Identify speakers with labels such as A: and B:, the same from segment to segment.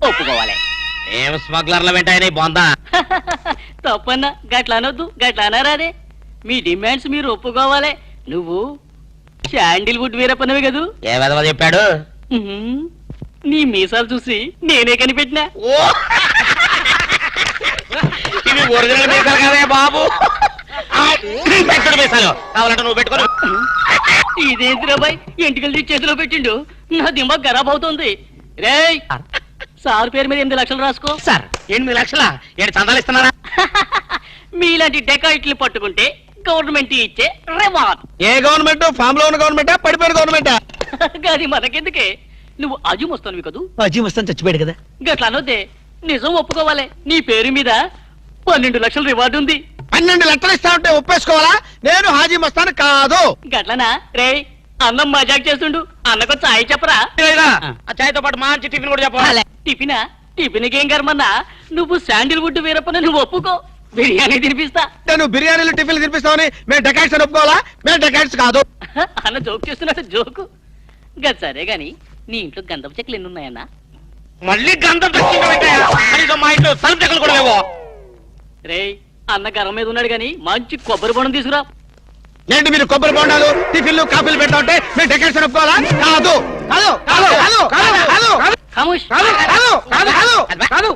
A: ఒప్పుకోవాలి.
B: ఏం స్మగ్లర్ల వెంటాయని బొందా
A: తప్పన్నా గట్లా అనొద్దు, గట్లా అనారాదే. మీ డిమాండ్స్ మీరు ఒప్పుకోవాలి. నువ్వు శాండిల్వుడ్ వీరప్పనవి కదూ.
B: ఏ విధవ చెప్పాడు?
A: నీ మీసాలు చూసి నేనే కనిపెట్టినా.
B: ఇవి ఒరిజినల్ మీసాలు కదే బాబు. మీసాలు కావాలంటే నువ్వు పెట్టుకో.
A: ఇదేంటి బాయ్ ఎంటికలు తీసి చేతిలో పెట్టిండు. నా దిమాగ్ ఖరాబ్ అవుతుంది. రేయ్ సార్ పేరు మీద 8 లక్షలు రాసుకో.
B: సార్ 8 లక్షలా? ఏడు చందాలు ఇస్తున్నారా?
A: మీలాంటి డెకాయిట్లు పట్టుకుంటే గవర్నమెంట్ ఇచ్చే రివార్డ్.
C: ఏ గవర్నమెంట్? ఫామ్ లో ఉన్న గవర్నమెంటా, పడిపోయిన గవర్నమెంటా?
A: అది మనకెందుకే? నువ్వు అజీం వస్తాను కదూ.
C: అజీం వస్తాను చచ్చిపోయాడు కదా.
A: గట్లా అనొద్దే. నిజం ఒప్పుకోవాలి. నీ పేరు మీద 12 లక్షల రివార్డు ఉంది.
C: 12 లక్షలు ఇస్తా ఉంటే ఒప్పేసుకోవాలా? నేను హాజీ మస్తాను కాదు.
A: గట్లనా? రే అన్నం మజాక్ చేస్తుండు. అన్నకు చాయ్ చెప్పరా?
B: చాయ్తో పాటు మంచి టిఫిన్ కూడా చెప్పాలి.
A: టిఫినా? టిఫిన్కి ఏం కర్మన్నా? నువ్వు శాండిల్వుడ్ వీరప్పని నువ్వు ఒప్పుకో, బిర్యానీ తినిపిస్తా.
C: నేను బిర్యానీలు టిఫిన్లు తినిపిస్తామని మేము డెకాట్స్ అని ఒప్పుకోవాలా? మేము డెకాట్స్ కాదు.
A: అన్న జోక్ చేస్తున్నాడు. జోకు గది సరే గాని నీ ఇంట్లో గంధపు చెక్కలు ఎన్ని ఉన్నాయన్నా?
B: మళ్ళీ గంధం మా ఇంట్లో తలుపు చెక్కలు కూడా లేవో.
A: రే అన్న గరం మీద ఉన్నాడు గాని మంచి కొబ్బరి బొండం తీసుకురా.
C: ఏంటి మీరు కొబ్బరి బొండాలు టిఫిన్లు కాఫీలు పెట్టా ఉంటే మేము డెకాట్స్ అని ఒప్పుకోవాలా? కాదు కాదు కాదు కాదు కాదు
A: ఖమోష్.
C: కాదు కాదు కాదు కాదు.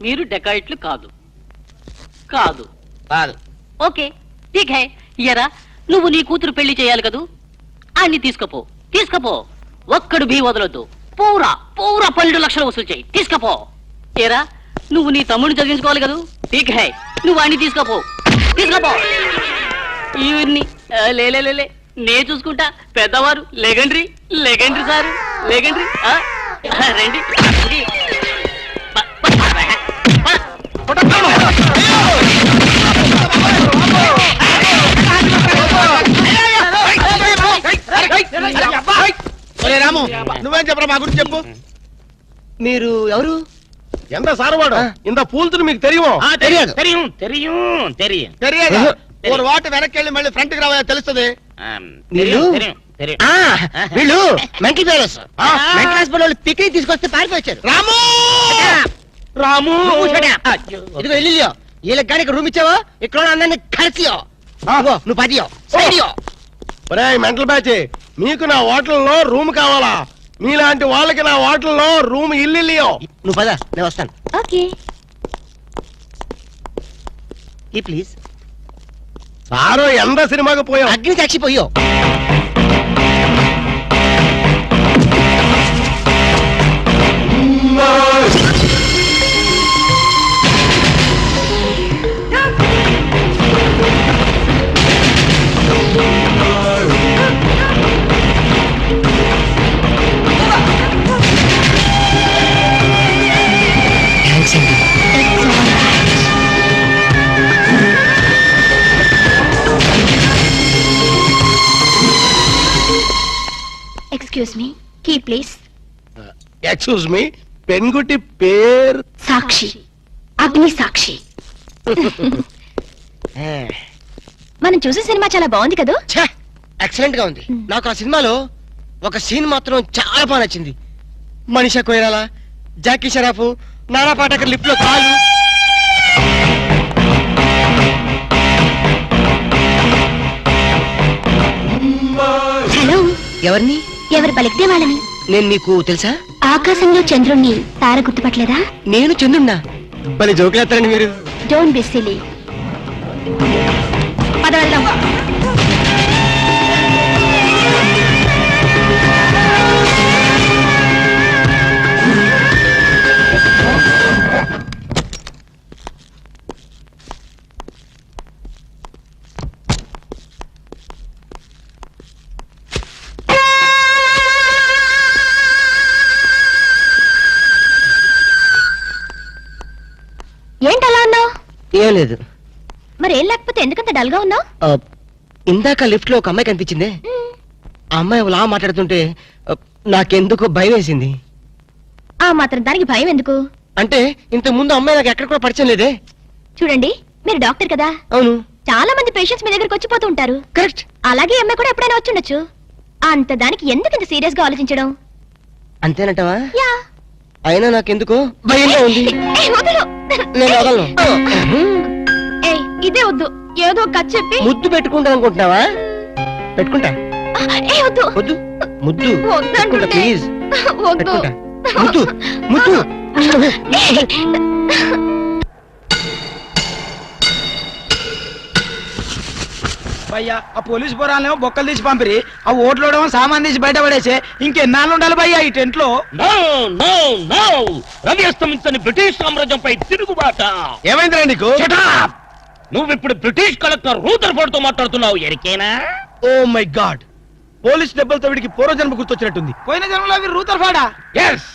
A: మీరు డెకాయిట్లు కాదు. కాదు
B: కాదు.
A: ఓకే ఠీక్ హై. ఇయరా నువ్వు నీ కూతురు పెళ్లి చేయాలి కదూ. అన్ని తీసుకపో, తీసుకపో. ఒక్కడు భీ వదలొద్దు. పూరా పూరా 12 లక్షలు వసూలు చేయి. తీసుకపో. ఏరా నువ్వు నీ తమ్ముడిని చదివించుకోవాలి కదూ. ఠీక్ హై. నువ్వు అన్ని తీసుకపో, తీసుకపో. ఇవన్నీ లే నే చూసుకుంటా. పెద్దవారు లెగండ్రీ లెగండ్రీ సార్ లెగండ్రీ. రండి రండి.
C: రాము నువ్వేం చెప్పరా మా గురించి చెప్పు.
D: మీరు ఎవరు?
C: ఎంత సారవాడు ఇంత పూల్తులు మీకు తెలియమో?
B: తెలియదు తెలియం తెలియం తెలియం
C: తెలియదు. ఒక వాటి వెనక్కి వెళ్ళి మళ్ళీ ఫ్రంట్ కి రావా తెలుస్తుంది.
D: వీళ్ళు మెంటల్ ఫెలోస్. మెంటల్ హాస్పిటల్ వాళ్ళు పిక్నిక్ తీసుకొస్తే పారిపోయారు.
C: రాము
B: రాము
D: ఇదిగో వెళ్ళియో వీళ్ళకి కానీ రూమ్ ఇచ్చావో ఇక్కడ అందరినీ కలిసియో. నువ్వు పదియో సైడియో.
C: మెంటల్ బ్యాచ్ మీకు నా హోటల్లో రూమ్ కావాలా? మీలాంటి వాళ్ళకి నా హోటల్లో రూమ్ ఇల్లు.
D: నువ్వు పద నేను వస్తాను.
E: Okay
D: please.
C: సారో ఎంత సినిమాకి పోయావు?
D: అగ్ని సాక్షిపోయో.
E: Excuse me, key please.
C: Excuse me, పెన్గుటి పేరు
E: సాక్షి, అగ్ని సాక్షి. మనం చూసే సినిమా చాలా బాగుంది కదా.
D: ఎక్సలెంట్ గా ఉంది. నాకు ఆ సినిమాలో ఒక సీన్ మాత్రం చాలా బాగా నచ్చింది. మనీషా కొయిరాలా, జాకీ షరాఫ్, నానా పాటేకర్ లిఫ్ట్ లో కాలు.
E: హలో,
D: ఎవరిని?
E: ఎవరు పలికితే వాళ్ళని.
D: నేను నీకు తెలుసా?
E: ఆకాశంలో చంద్రుణ్ణి తార గుర్తుపట్టలేదా?
D: నేను చంద్రున్నా. మరి జోకులేస్తారండి మీరు.
E: Don't be silly. పద వెళ్దాం. ఏంటలా ఉన్నావు?
D: ఏం లేదు.
E: మరేం లేకపోతే ఎందుకంత డల్ గా ఉన్నావు?
D: ఇందాక లిఫ్ట్ లో ఒక అమ్మాయి కనిపించింది. ఆ అమ్మాయి అలా మాట్లాడుతుంటే నాకెందుకు భయం వేసింది.
E: ఆ మాత్రం దానికి భయం ఎందుకు?
D: అంటే ఇంత ముందు అమ్మాయి నాకు ఎక్కడ కూడా పరిచయం లేదే.
E: చూడండి, మీరు డాక్టర్ కదా.
D: అవును.
E: చాలా మంది పేషెంట్స్ మీ దగ్గరకు వచ్చిపోతూ ఉంటారు.
D: కరెక్ట్.
E: అలాగే అమ్మాయి కూడా ఎప్పుడైనా వచ్చుండొచ్చు. అంత దానికి ఎందుకు ఇంత సీరియస్ గా ఆలోచించడం?
D: అంతేనంటవా?
E: యా.
D: అయినా నాకెందుకో భయంగా ఉంది.
E: ఏయ్, వదలు.
D: నేను వదలను.
E: ఏయ్, ఇదే వద్దు. ఏదో కథ చెప్పి
D: ముద్దు పెట్టుకుంటాను అనుకుంటున్నావా? పెట్టుకుంటా.
E: ఏ వద్దు.
D: వద్దు ముద్దు
E: వద్దు
D: పెట్టుకుంటా
E: అంటుంటే.
D: ప్లీజ్.
E: వద్దు.
D: పెట్టుకుంటా. ముద్దు ముద్దు.
B: భయ్యా ఆ పోలీస్ పోరాలేమో బొక్కలు తీసి పంపిరి, ఆ ఓట్లోడేమో సామాన్ తీసి బయట పడేసే. ఇంకెన్నాళ్ళు ఉండాలి భయ్యా ఈ టెంట్ లో?
F: రవి అస్తమించని బ్రిటిష్ సామ్రాజ్యంపై తిరుగుబాట.
C: ఏమైందిరా నీకు?
F: నువ్విప్పుడు బ్రిటిష్ కలెక్టర్ రూదర్ఫోర్డ్ తో మాట్లాడుతున్నావు. ఎరికేనా?
C: ఓ మై గాడ్, పోలీస్ దెబ్బలతో వీడికి పూర్వజన్మ గుర్తొచ్చినట్టుంది.
B: పోయిన జన్మలో అవి రూతర్ఫాడా?
F: ఎస్.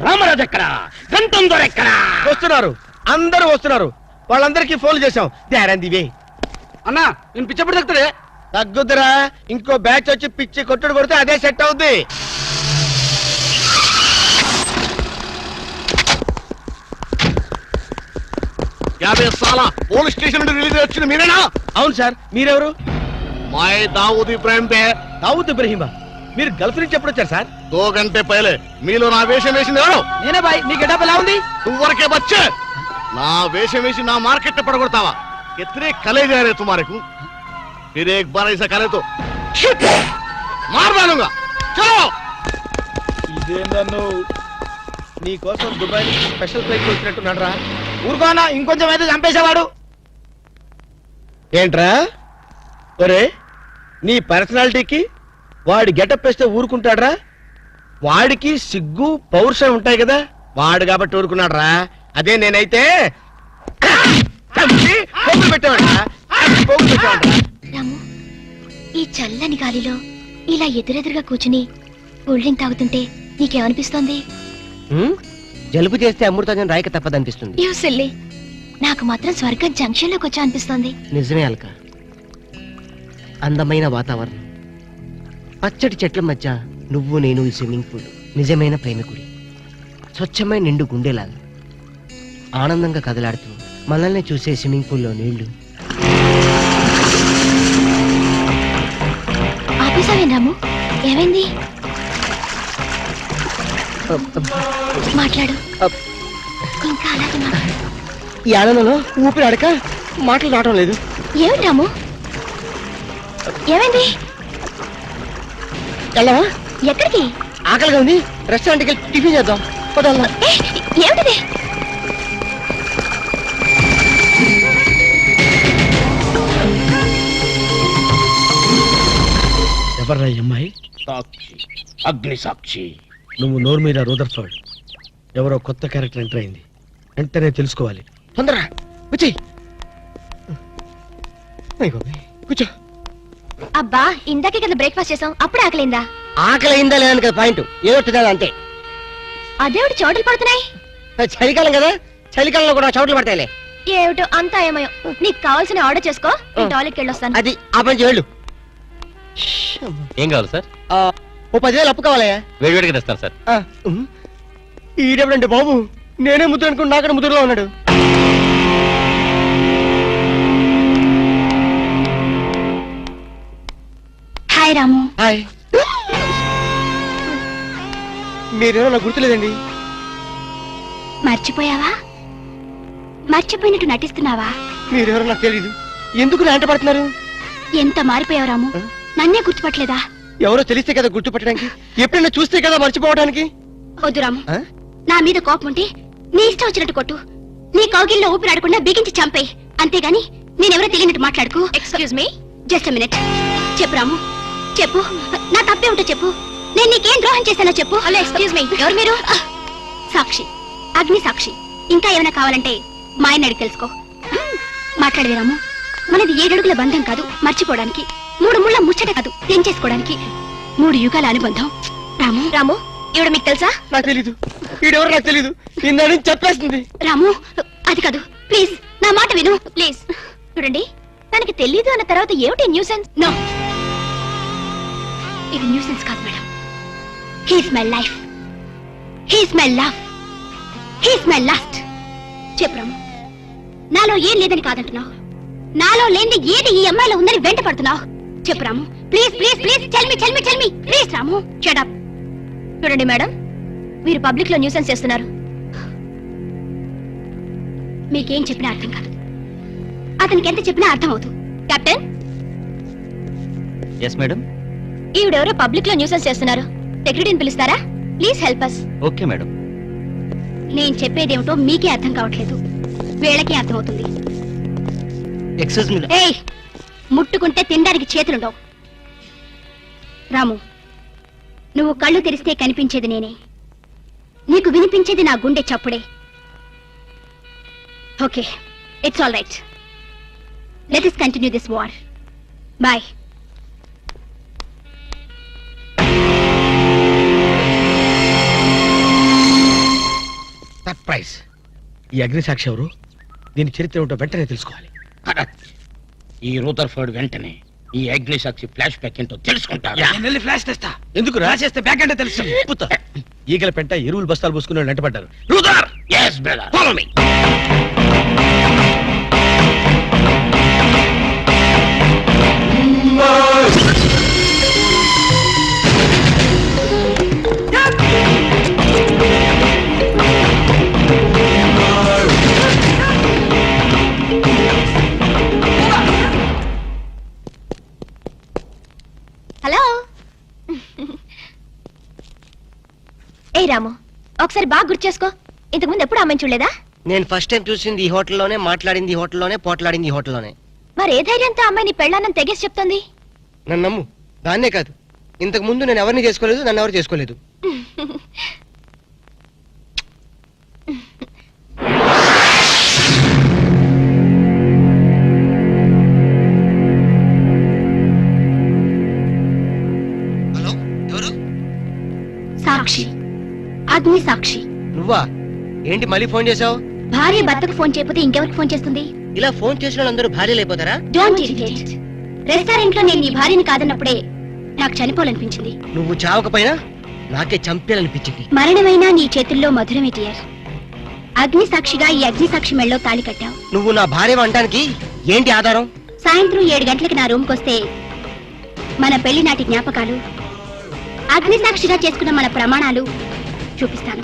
F: రామరాజు ఎక్కడా? గంటం దొరెక్కడా?
C: వస్తున్నారు, అందరూ వస్తున్నారు. వాళ్ళందరికీ ఫోన్ చేశాం. They are on the way.
B: అన్నా నేను పిచ్చప్పుడు తగ్గుతాడే.
C: తగ్గుద్దురా, ఇంకో బ్యాచ్ వచ్చి పిచ్చి కొట్టుడు కొడితే అదే సెట్ అవుద్ది.
F: పోలీస్ స్టేషన్ నుండి రిలీజ్ వచ్చిన మీరేనా?
C: అవును సార్, మీరెవరు?
F: మై దావూద్ ఇబ్రాహిం దే.
C: దావుద్ ఇబ్రహీమా, మీరు గల్ఫ్ నుంచి ఎప్పుడు వచ్చారు సార్?
F: 2 గంటే పైలే. మీలో నా వేషం వేసింది ఎవరు?
B: నేనే బాయ్. నీ గెటప్ ఎలా ఉంది?
F: నువ్వరకే బచ్చే. నా వేషం వేసి నా మార్కెట్ పడగొడతావా? कितने कले जा रहे तुम्हारे को? फिर एक बार ऐसा करे तो मार डालूंगा. चलो.
C: ఇదేందన్ను నీ కోసం దుబాయ్ నుంచి స్పెషల్ ఫ్లైట్ వచ్చినట్టున్నాడు రా.
B: ఊరుకోనా, ఇంకొంచెం అయితే చంపేసేవాడు.
C: ఏంట్రా ఒరే, నీ పర్సనాలిటీకి వాడి గెటప్ వేస్తే ఊరుకుంటాడ్రా? వాడికి సిగ్గు పౌరుషం ఉంటాయి కదా, వాడు కాబట్టి ఊరుకున్నాడు రా. అదే నేనైతే పెట్టేవాడు.
E: రాము, ఈ చల్లని గాలిలో ఇలా ఎదురెదురుగా కూర్చుని కూల్ డ్రింక్ తాగుతుంటే నీకేమనిపిస్తోంది?
D: జలుబు చేస్తే అమృతం రాయక తప్పదనిపిస్తుంది.
E: యూ సిల్లీ, నాకు మాత్రం స్వర్గం జంక్షన్ లోకి వచ్చా అనిపిస్తోంది.
D: నిజమే అల్క. అందమైన వాతావరణం, పచ్చటి చెట్ల మధ్య నువ్వు నేను ఈ స్విమ్మింగ్ పూల్, నిజమైన ప్రేమికుడి, స్వచ్ఛమైన నిండు గుండెలాగా ఆనందంగా కదలాడుతూ మనల్ని చూసే స్విమ్మింగ్ పూల్లో నీళ్లు.
E: ఆపేసావేం రాము? ఏమైంది? మాట్లాడు, ఇంకా అలాగే మాట్లాడు.
D: ఈ ఆనందంలో ఊపిరి అడక మాటలు రావడం లేదు.
E: ఏమిటి రాము, ఏమైంది?
D: వెళ్ళవా?
E: ఎక్కడికి?
D: ఆకలిగా ఉంది, రెస్టారెంట్కి వెళ్ళి టిఫిన్ చేద్దాం. వదలనా?
E: ఏమిటిది?
C: ఎవర్రా ఈ అమ్మాయి?
F: సాక్షి, అగ్ని సాక్షి.
C: నువ్వు నోరు మీద రూదర్ఫోర్డ్, ఎవరో కొత్త క్యారెక్టర్ ఎంటర్ అయింది. వెంటనే తెలుసుకోవాలి.
D: తొందరగా వచ్చి కూర్చో.
E: అబ్బా, ఇందాకే కదా బ్రేక్ఫాస్ట్ చేసాం, అప్పుడు ఆకలిందా?
D: ఆకలి అయిందా లేదని కదా పాయింట్, ఏదో తినాలి అంతే.
E: అదేమిటి చోటలు పడుతున్నాయి?
D: చలికాలం కదా, చలికాలంలో కూడా చోట్లు పడతాయిలే.
E: ఏమిటో అంతా ఏమయో. నీకు కావాల్సిన ఆర్డర్ చేసుకో, నేను టాయిలెట్కి వెళ్ళొస్తాను.
D: అది ఆ పని చేయాలి.
G: ఏం కావాలి సార్?
D: ఓ 10,000 అప్పు కావాలయ్యా.
G: వేడివేడిగా తెస్తాను సార్.
D: ఈడెవడండి బాబు, నేనే ముద్దు అనుకుని నాకడ ముద్దులో ఉన్నాడు.
E: హాయ్ రాము.
D: హాయ్. మీరేమో నాకు గుర్తులేదండి.
E: మర్చిపోయావా? మర్చిపోయినట్టు నటిస్తున్నావా?
D: మీరెవరో నాకు తెలియదు. ఎందుకు నా వెంట పడుతున్నారు?
E: ఎంత మారిపోయావు రాము, నన్నే గుర్తుపట్టలేదా?
D: ఎవరో తెలిస్తే కదా గుర్తుపట్టడానికి, ఎప్పుడైనా చూస్తే కదా మర్చిపోవడానికి.
E: వద్దు రాము, నా మీద కోపం ఉంటే నీ ఇష్టం వచ్చినట్టు కొట్టు, నీ కౌగిల్లో ఊపిరాడకుండా బిగించి చంపేయి. అంతేగాని నేనెవరో తెలియనట్టు మాట్లాడుకు. Excuse me, just minute. చెప్పు రాము, చెప్పు, నా తప్పే ఉంటే చెప్పు. నేను నీకేం ద్రోహం చేశానో చెప్పు. హలో, ఎక్స్క్యూజ్ మీ, ఎవరు మీరు? సాక్షి, అగ్ని సాక్షి. ఇంకా ఏమైనా కావాలంటే మా ఆయన అడిగి తెలుసుకో. మాట్లాడవే రాము, మనది 7 అడుగుల బంధం కాదు మర్చిపోవడానికి, 3 ముళ్ళ ముచ్చట కాదు తెంచేసుకోవడానికి, 3 యుగాల అనుబంధం. రాము, రాము, ఇవిడ మీకు తెలుసా?
D: నాకు తెలీదు. ఈడెవరో నాకు తెలీదు, ఇందని చెప్పేస్తుంది.
E: రాము, అది కాదు, ప్లీజ్ నా మాట విను, ప్లీజ్. చూడండి, తనకి తెలీదు అన్న తర్వాత ఏమిటి న్యూసెన్స్? నో, ఇది న్యూసెన్స్ కాదు madam. He's my life, he's my love, he's my last. చెప్పు రాము, నాలో ఏం లేదని కాదంటున్నావు, నాలో లేని ఏది ఈ అమ్మాయిలో ఉందని వెంట పడుతున్నావు. చెప్పు Ramu, please please please, tell me please Ramu. Shut up. చూడండి మేడం, మీరు పబ్లిక్ లో న్యూసెన్స్ చేస్తున్నారు. మీకేం చెప్పినా అర్థం కాదు, అతనికి ఎంత చెప్పినా అర్థం అవుతుంది. Captain,
G: yes madam.
E: ఈవిడెవరో పబ్లిక్ లో న్యూసెన్స్ చేస్తున్నారు. సెక్రటరీని పిలుస్తారా? Please help us.
G: Okay madam.
E: నేను చెప్పేదేమిటో మీకే అర్థం కావట్లేదు, వీళ్ళకి అర్థమవుతుంది.
D: Excuse me.
E: ఏయ్, ముట్టుకుంటే తినడానికి చేతులుండవు. రాము, నువ్వు కళ్ళు తెరిస్తే కనిపించేది నేనే, నీకు వినిపించేది నా గుండె చప్పుడే. Okay, it's all right. Let us continue this war. Bye.
C: Surprise. ఈ అగ్నిసాక్షి ఎవరు? దీని చరిత్ర ఏమిటో వెంటనే తెలుసుకోవాలి.
H: ఈ రూదర్ఫర్డ్ వెంటనే ఈ అగ్నిసాక్షి ఫ్లాష్ బ్యాక్ ఏంటో తెలుసుకుంటారు.
B: నేను వెళ్ళి ఫ్లాష్ తెస్తా.
C: ఎందుకు
B: ఫ్లాష్ చేస్తే బ్యాక్ అంటే తెలుసు.
C: ఈగల పెంట ఎరువులు బస్తాలు పోసుకుని వెంటపడ్డారు.
H: రూదర్, yes brother, follow me.
E: Hello. ఏ రాము, ఒకసారి బాగా గుర్తు చేసుకో. ఇంతకుముందు ఎప్పుడు అమ్మాయిని చూడలేదా?
D: నేను ఫస్ట్ టైం చూసింది ఈ హోటల్లోనే, మాట్లాడింది ఈ హోటల్లోనే, పోట్లాడింది ఈ హోటల్లోనే.
E: మరి ఏ ధైర్యంతో అమ్మాయిని పెళ్ళానని తెగేసి చెప్తుంది?
D: నన్ను నమ్ము. దాన్నే కాదు, ఇంతకు ముందు నేను ఎవరిని చేసుకోలేదు, నన్ను ఎవరు చేసుకోలేదు. హలో, ఎవరు?
E: సాక్షి, అగ్ని సాక్షి.
D: నువ్వా? ఏంటి మళ్ళీ ఫోన్ చేసావు?
E: భార్య భర్తకు ఫోన్ చేయకపోతే ఇంకెవరికి ఫోన్ చేస్తుంది?
D: ఇలా ఫోన్ చేసిన వాళ్ళందరూ భార్యలు అయిపోతారా?
E: Don't irritate. రెస్టారెంట్ లో నేను నీ భార్యని కాదన్నప్పుడే నాకు చనిపోవాలనిపించింది.
D: నువ్వు చావకపోయినా నాకే చంపేయాలనిపించింది.
E: మరణమైనా నీ చేతుల్లో మధురమే డియర్. అగ్ని సాక్షిగా ఈ అగ్ని సాక్షి మెళ్ళలో తాళి కట్టావు.
D: నువ్వు నా భార్య అనడానికి ఏంటి ఆధారం?
E: సాయంత్రం 7 గంటలకు నా రూమ్కి వస్తే మన పెళ్లి నాటి జ్ఞాపకాలు, అగ్ని సాక్షిగా చేసుకున్న మన ప్రమాణాలు చూపిస్తాను.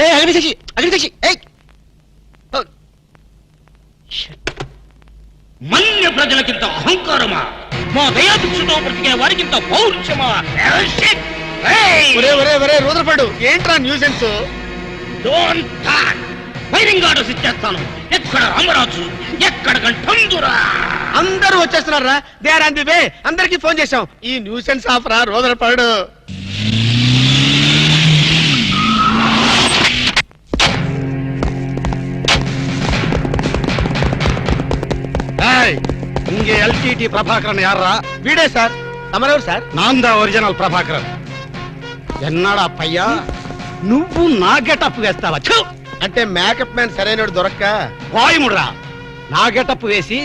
D: ఏ అగ్నిసాక్షి, అగ్నిసాక్షి, ఏయ్! ఓ,
H: మన్య ప్రజలకింత అహంకారమా? మా దయాభిక్షతో బ్రతికే వారికింత పౌరుషమా?
C: ఒరే ఒరే ఒరే రూదర్ఫర్డ్, ఏంట్రా nuisance?
H: Don't talk. Firing orders ఇచ్చేస్తాను. ఎక్కడ రామరాజు, ఎక్కడ కంఠందురా?
C: అందరూ వచ్చేస్తున్నారా? They are on the way. అందరికి ఫోన్ చేశాం. ఈ న్యూసెన్స్ ఆఫ్ రా రూదర్ఫర్డ్.
F: இங்கே எல்டிடி பிரபாகரன் யாரா?
C: వీడే సార్. తమరెవరు సార్?
F: நான் தான் ఒరిజినల్ ప్రభాకరన్. ఎన్నాడా పయ్యా, నువ్వు నా గెటప్ వేస్తావా?
C: అంటే మేకప్ మ్యాన్ సరైనడు దొరక్క
F: వాయుముడ్రా. నా గెటప్ వేసి